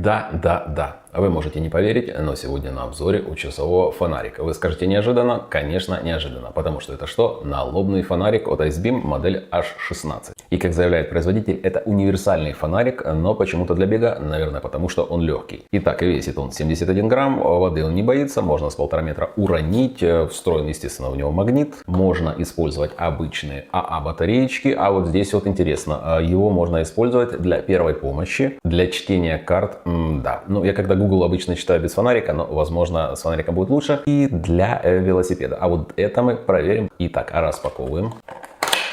Да. Вы можете не поверить, но сегодня на обзоре у часового фонарика. Вы скажете неожиданно? Конечно, неожиданно. Потому что это что? Налобный фонарик от IceBeam модель H16. И как заявляет производитель, это универсальный фонарик, но почему-то для бега, наверное, потому что он легкий. Итак, весит он 71 грамм, воды он не боится, можно с 1,5 метра уронить. Встроен, естественно, в него магнит. Можно использовать обычные АА батареечки. А вот здесь вот интересно, его можно использовать для первой помощи, для чтения карт. Да, ну я когда Google обычно читаю без фонарика, но возможно с фонариком будет лучше. И для велосипеда. А вот это мы проверим. Итак, распаковываем.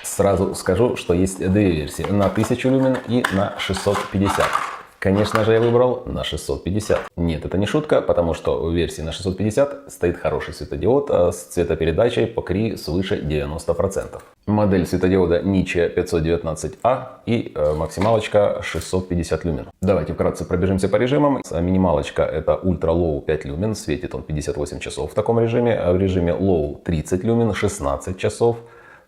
Сразу скажу, что есть две версии. На 1000 люмен и на 650. Конечно же, я выбрал на 650. Нет, это не шутка, потому что в версии на 650 стоит хороший светодиод с цветопередачей по CRI свыше 90%. Модель светодиода Niche 519A и максималочка 650 люмен. Давайте вкратце пробежимся по режимам. Минималочка это Ultra Low 5 люмен, светит он 58 часов в таком режиме. В режиме Low 30 люмен, 16 часов.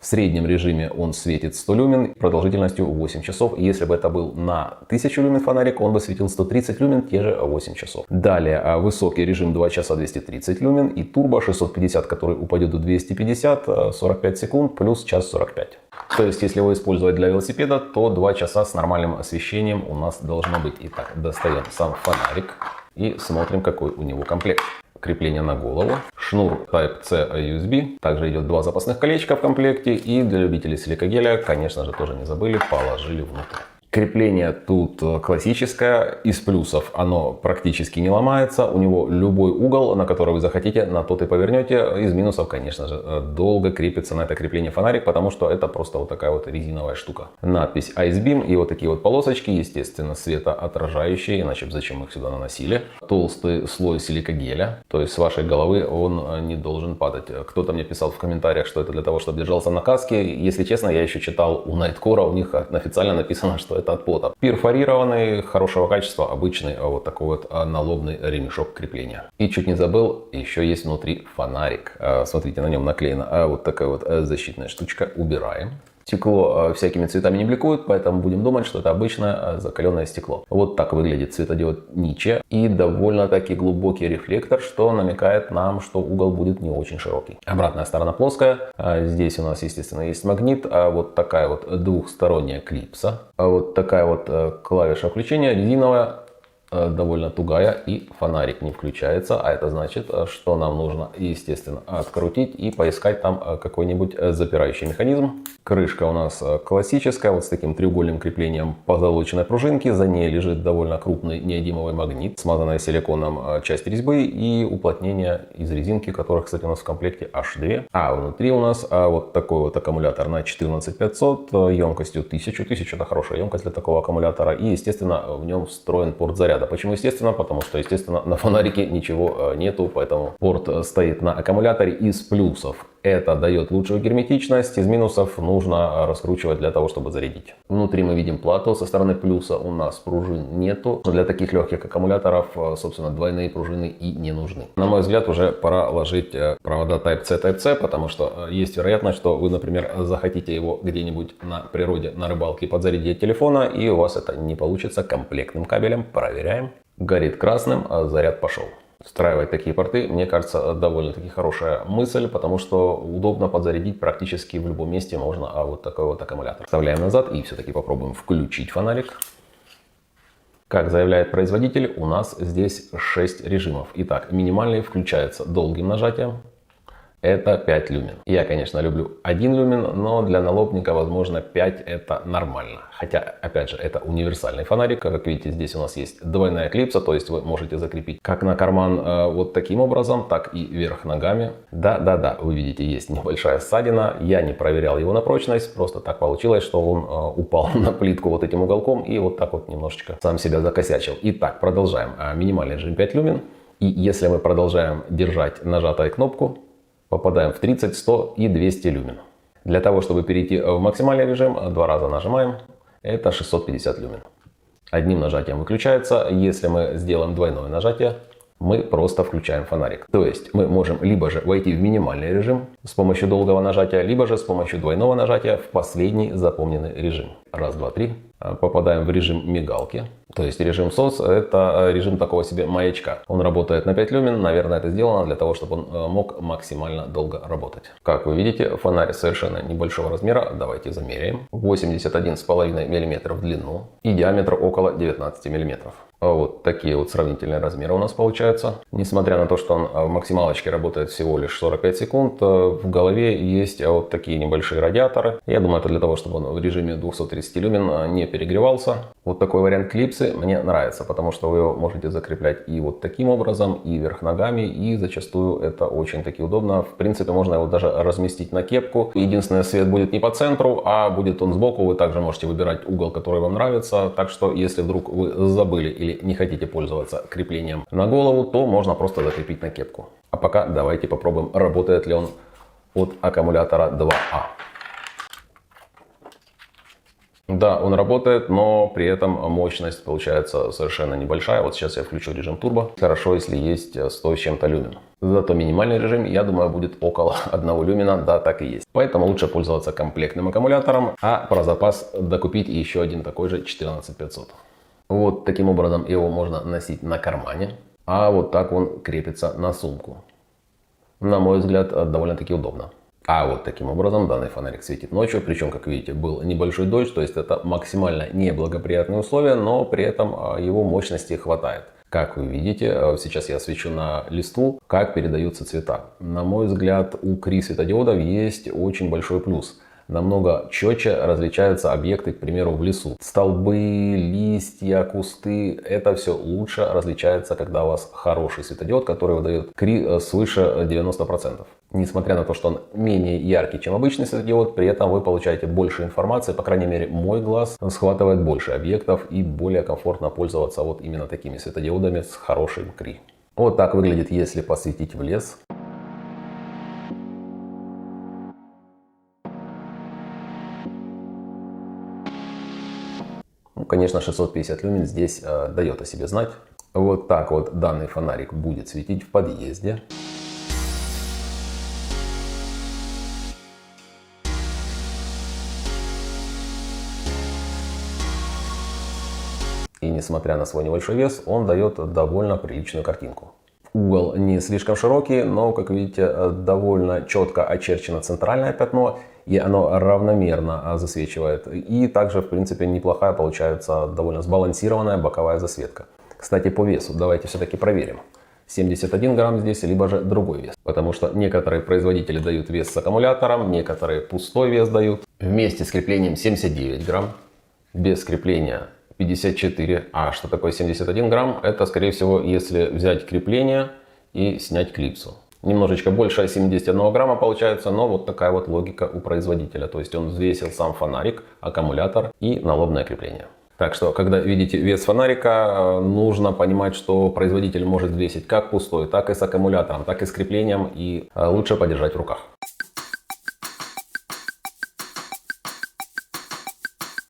В среднем режиме он светит 100 люмен продолжительностью 8 часов. Если бы это был на 1000 люмен фонарик, он бы светил 130 люмен, те же 8 часов. Далее высокий режим 2 часа 230 люмен и турбо 650, который упадет до 250, 45 секунд плюс час 45. То есть, если его использовать для велосипеда, то 2 часа с нормальным освещением у нас должно быть. Итак, достаем сам фонарик и смотрим, какой у него комплект. Крепление на голову, шнур Type-C USB, также идет 2 запасных колечка в комплекте и для любителей силикагеля, конечно же, тоже не забыли, положили внутрь. Крепление тут классическое, из плюсов оно практически не ломается, у него любой угол, на который вы захотите, на тот и повернете. Из минусов, конечно же, долго крепится на это крепление фонарик, потому что это просто вот такая вот резиновая штука. Надпись IceBeam и вот такие вот полосочки, естественно, светоотражающие, иначе бы зачем их сюда наносили. Толстый слой силикагеля, то есть с вашей головы он не должен падать. Кто-то мне писал в комментариях, что это для того, чтобы держался на каске. Если честно, я еще читал у Nightcore, у них официально написано, что это от пота. Перфорированный, хорошего качества, обычный вот такой вот налобный ремешок крепления. И чуть не забыл, еще есть внутри фонарик. Смотрите, на нем наклеена вот такая вот защитная штучка. Убираем. Стекло всякими цветами не бликует, поэтому будем думать, что это обычное закаленное стекло. Вот так выглядит светодиод Niche. И довольно-таки глубокий рефлектор, что намекает нам, что угол будет не очень широкий. Обратная сторона плоская. Здесь у нас, естественно, есть магнит. Вот такая вот двухсторонняя клипса. Вот такая вот клавиша включения резиновая. Довольно тугая, и фонарик не включается, а это значит, что нам нужно, естественно, открутить и поискать там какой-нибудь запирающий механизм. Крышка у нас классическая, вот с таким треугольным креплением позолоченной пружинки, за ней лежит довольно крупный неодимовый магнит, смазанная силиконом часть резьбы и уплотнение из резинки, которых, кстати, у нас в комплекте аж 2. А внутри у нас вот такой вот аккумулятор на 14500 емкостью 1000. 1000 это хорошая емкость для такого аккумулятора, и, естественно, в нем встроен порт заряда. Почему естественно? Потому что, естественно, на фонарике ничего нету, поэтому порт стоит на аккумуляторе. Из плюсов это дает лучшую герметичность, из минусов нужно раскручивать для того, чтобы зарядить. Внутри мы видим плату, со стороны плюса у нас пружин нету. Для таких легких аккумуляторов, собственно, двойные пружины и не нужны. На мой взгляд, уже пора ложить провода Type-C, Type-C, потому что есть вероятность, что вы, например, захотите его где-нибудь на природе, на рыбалке подзарядить от телефона, и у вас это не получится комплектным кабелем. Проверяем. Горит красным, а заряд пошел. Встраивать такие порты, мне кажется, довольно-таки хорошая мысль, потому что удобно подзарядить практически в любом месте можно вот такой вот аккумулятор. Вставляем назад и все-таки попробуем включить фонарик. Как заявляет производитель, у нас здесь 6 режимов. Итак, минимальный включается долгим нажатием. Это 5 люмен. Я, конечно, люблю 1 люмен, но для налобника, возможно, 5 это нормально. Хотя, опять же, это универсальный фонарик. Как видите, здесь у нас есть двойная клипса, то есть вы можете закрепить как на карман вот таким образом, так и вверх ногами. Да, вы видите, есть небольшая ссадина. Я не проверял его на прочность, просто так получилось, что он упал на плитку вот этим уголком и вот так вот немножечко сам себя закосячил. Итак, продолжаем. Минимальный режим 5 люмен. И если мы продолжаем держать нажатой кнопку, попадаем в 30, 100 и 200 люмен. Для того, чтобы перейти в максимальный режим, 2 раза нажимаем. Это 650 люмен. Одним нажатием выключается. Если мы сделаем двойное нажатие, мы просто включаем фонарик. То есть мы можем либо же войти в минимальный режим с помощью долгого нажатия, либо же с помощью двойного нажатия в последний запомненный режим. Раз, два, три. попадаем в режим мигалки. То есть режим SOS — это режим такого себе маячка. Он работает на 5 люмен, наверное, это сделано для того, чтобы он мог максимально долго работать. Как вы видите, фонарь совершенно небольшого размера, давайте замеряем. 81,5 мм в длину и диаметр около 19 мм. Вот такие вот сравнительные размеры у нас получаются. Несмотря на то, что он в максималочке работает всего лишь 45 секунд, в голове есть вот такие небольшие радиаторы. Я думаю, это для того, чтобы он в режиме 230 люмен не перегревался. Вот такой вариант клипсы мне нравится, потому что вы его можете закреплять и вот таким образом, и вверх ногами, и зачастую это очень-таки удобно. В принципе, можно его даже разместить на кепку. Единственное, свет будет не по центру, а будет он сбоку. Вы также можете выбирать угол, который вам нравится. Так что, если вдруг вы забыли или не хотите пользоваться креплением на голову, то можно просто закрепить на кепку. А пока давайте попробуем, работает ли он от аккумулятора 2А. Да, он работает, но при этом мощность получается совершенно небольшая. Вот сейчас я включу режим турбо. Хорошо, если есть 100 с чем-то люмен. Зато минимальный режим, я думаю, будет около 1 люмена, да, так и есть. Поэтому лучше пользоваться комплектным аккумулятором, а про запас докупить еще один такой же 14500. Вот таким образом его можно носить на кармане, а вот так он крепится на сумку. На мой взгляд, довольно-таки удобно. А вот таким образом данный фонарик светит ночью, причем, как видите, был небольшой дождь, то есть это максимально неблагоприятные условия, но при этом его мощности хватает. Как вы видите, сейчас я свечу на листву, как передаются цвета. На мой взгляд, у Cree светодиодов есть очень большой плюс. Намного четче различаются объекты, к примеру, в лесу. Столбы, листья, кусты. Это все лучше различается, когда у вас хороший светодиод, который выдает Cree свыше 90%. Несмотря на то, что он менее яркий, чем обычный светодиод, при этом вы получаете больше информации. По крайней мере, мой глаз схватывает больше объектов и более комфортно пользоваться вот именно такими светодиодами с хорошим Cree. Вот так выглядит, если посветить в лес. Конечно, 650 люмен здесь дает о себе знать. Вот так вот данный фонарик будет светить в подъезде. И несмотря на свой небольшой вес, он дает довольно приличную картинку. Угол не слишком широкий, но, как видите, довольно четко очерчено центральное пятно. И оно равномерно засвечивает. И также, в принципе, неплохая получается довольно сбалансированная боковая засветка. Кстати, по весу давайте все-таки проверим. 71 грамм здесь, либо же другой вес. Потому что некоторые производители дают вес с аккумулятором, некоторые пустой вес дают. Вместе с креплением 79 грамм, без крепления 54. А что такое 71 грамм? Это, скорее всего, если взять крепление и снять клипсу. Немножечко больше 71 грамма получается, но вот такая вот логика у производителя. То есть он взвесил сам фонарик, аккумулятор и налобное крепление. Так что, когда видите вес фонарика, нужно понимать, что производитель может взвесить как пустой, так и с аккумулятором, так и с креплением, и лучше подержать в руках.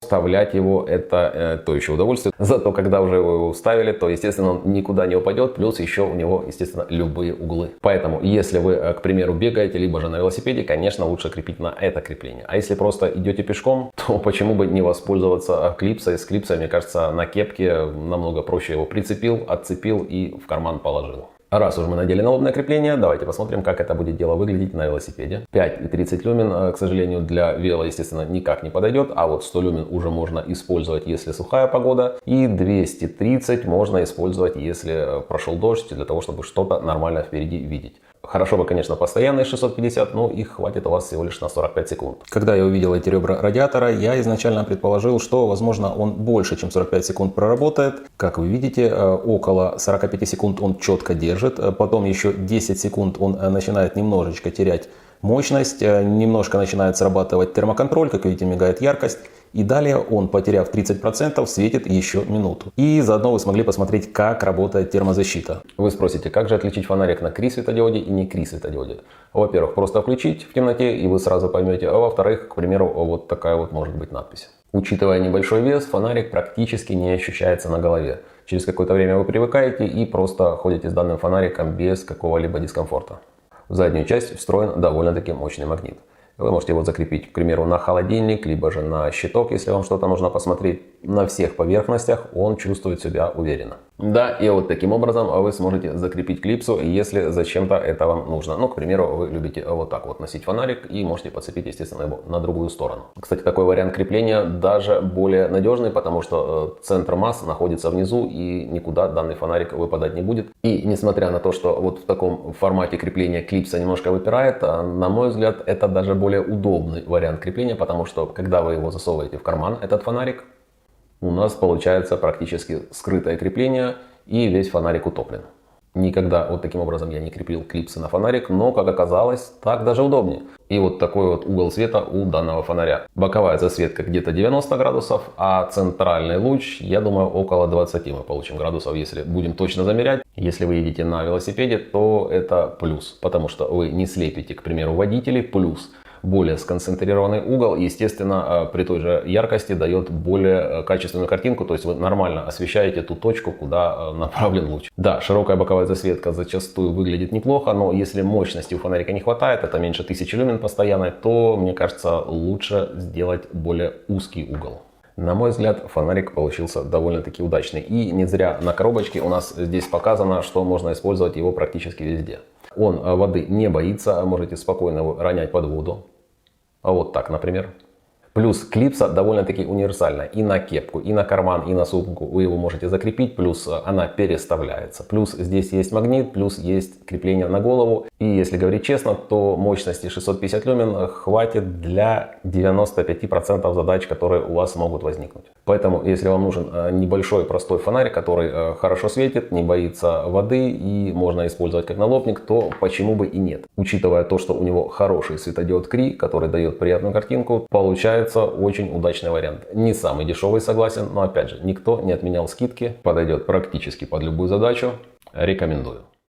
Вставлять его — это то еще удовольствие. Зато когда уже его вставили, то, естественно, он никуда не упадет. Плюс еще у него, естественно, любые углы. Поэтому, если вы, к примеру, бегаете, либо же на велосипеде, конечно, лучше крепить на это крепление. А если просто идете пешком, то почему бы не воспользоваться клипсой? С клипсой, мне кажется, на кепке намного проще. Его прицепил, отцепил и в карман положил. Раз уж мы надели налобное крепление, давайте посмотрим, как это будет дело выглядеть на велосипеде. 5 и 30 люмен, к сожалению, для вело, естественно, никак не подойдет, а вот 100 люмен уже можно использовать, если сухая погода, и 230 можно использовать, если прошел дождь, для того, чтобы что-то нормально впереди видеть. Хорошо бы, конечно, постоянные 650, но их хватит у вас всего лишь на 45 секунд. Когда я увидел эти ребра радиатора, я изначально предположил, что, возможно, он больше, чем 45 секунд проработает. Как вы видите, около 45 секунд он четко держит. Потом еще 10 секунд он начинает немножечко терять мощность, немножко начинает срабатывать термоконтроль, как видите, мигает яркость. И далее он, потеряв 30%, светит еще минуту. И заодно вы смогли посмотреть, как работает термозащита. Вы спросите, как же отличить фонарик на Cree светодиоде и не Cree светодиоде? Во-первых, просто включить в темноте, и вы сразу поймете. А во-вторых, к примеру, вот такая вот может быть надпись. Учитывая небольшой вес, фонарик практически не ощущается на голове. Через какое-то время вы привыкаете и просто ходите с данным фонариком без какого-либо дискомфорта. В заднюю часть встроен довольно-таки мощный магнит. Вы можете его закрепить, к примеру, на холодильник, либо же на щиток, если вам что-то нужно посмотреть. На всех поверхностях он чувствует себя уверенно. Да, и вот таким образом вы сможете закрепить клипсу, если зачем-то это вам нужно. Ну, к примеру, вы любите вот так вот носить фонарик и можете подцепить, естественно, его на другую сторону. Кстати, такой вариант крепления даже более надежный, потому что центр масс находится внизу и никуда данный фонарик выпадать не будет. И несмотря на то, что вот в таком формате крепления клипса немножко выпирает, на мой взгляд, это даже более удобный вариант крепления, потому что когда вы его засовываете в карман, этот фонарик, у нас получается практически скрытое крепление и весь фонарик утоплен. Никогда вот таким образом я не крепил клипсы на фонарик, но, как оказалось, так даже удобнее. И вот такой вот угол света у данного фонаря. Боковая засветка где-то 90 градусов, а центральный луч, я думаю, около 20 мы получим градусов, если будем точно замерять. Если вы едете на велосипеде, то это плюс, потому что вы не слепите, к примеру, водителей, плюс. Более сконцентрированный угол, естественно, при той же яркости дает более качественную картинку, то есть вы нормально освещаете ту точку, куда направлен луч. Да, широкая боковая засветка зачастую выглядит неплохо, но если мощности у фонарика не хватает, это меньше 1000 люмен постоянной, то, мне кажется, лучше сделать более узкий угол. На мой взгляд, фонарик получился довольно-таки удачный. И не зря на коробочке у нас здесь показано, что можно использовать его практически везде. Он воды не боится, можете спокойно его ронять под воду. А вот так, например. Плюс клипса довольно-таки универсальна. И на кепку, и на карман, и на сумку вы его можете закрепить. Плюс она переставляется. Плюс здесь есть магнит, плюс есть крепление на голову. И если говорить честно, то мощности 650 люмен хватит для 95% задач, которые у вас могут возникнуть. Поэтому, если вам нужен небольшой простой фонарик, который хорошо светит, не боится воды и можно использовать как налобник, то почему бы и нет. Учитывая то, что у него хороший светодиод Cree, который дает приятную картинку, получается очень удачный вариант. Не самый дешевый, согласен, но опять же, никто не отменял скидки. Подойдет практически под любую задачу. Рекомендую.